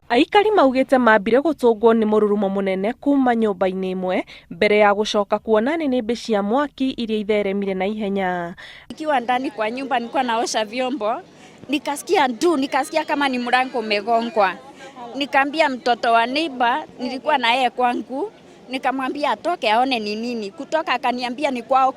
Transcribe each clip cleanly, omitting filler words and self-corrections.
Aikari maugite mambire gutungwo ni mururumo munene kuma nyumba-ini imwe mbere ya gucoka kuona nĩnĩmbĩ cia mwaki iria itheremire na ihenya. Nikiwa ndani kwa nyumba nilikuwa naosha vyombo, nikasikia kama ni mlango umegongwa. Nikaambia mtoto wa neighbor, nilikuwa na yeye kwangu, nikamwambia atoke aone ni nini. Kutoka akaniambia ni kwao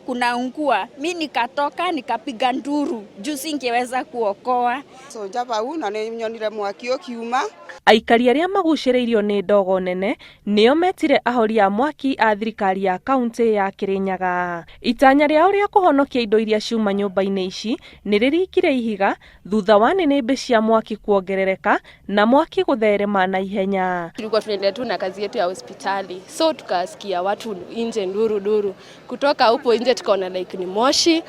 kunaungua. Mimi nikatoka nikapiga nduru, juu singeweza kuokoa. So jaba una ni nyonire mwaki ukiuma. Aikari aria magucĩrĩirio nĩ ndogo nene nĩo metire ahori a mwaki a thirikari ya kaunti ya Kirinyaga. Itanya rĩao rĩa kũhonokia indo iria ciuma nyũmba-inĩ ici nĩ rĩrikire ihiga thutha wa nĩnĩmbĩ cia mwaki kuongerereka na mwaki gũtherema na ihenya. Tulikuwa tunaendelea tu na kazi yetu ya hospitali, so tukasikia watu nje nduru. Kutoka upo nje tukaona like ni moshi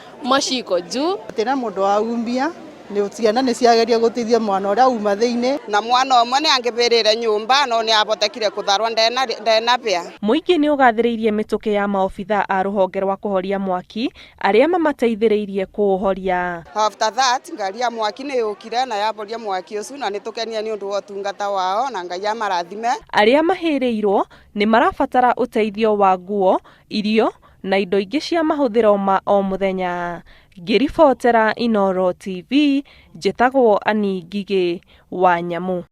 iko juu. Tena mundu aumbia ni uciana ni ciageria gutithia mwana uria uma thiini na mwana omwe ni angibirire nyumba no ni abotekire kutharwa ndena pia. Muingi ni ugathiriirie mituke ya maofitha a ruhonge rwa kuhoria mwaki aria mamateithiriirie kuuhoria. After that ngari ya mwaki ni yukire na yaboria mwaki ucio na nitukenia ni undu wa tungata wao na Ngai amarathime. Aria mahirirwo ni marabatara uteithio wa nguo, irio na indo ingĩ cia mahũthĩro ma o mũthenya. Ngĩribotera Inooro TV, njĩtagwo Ani Ngigĩ wa Nyamu.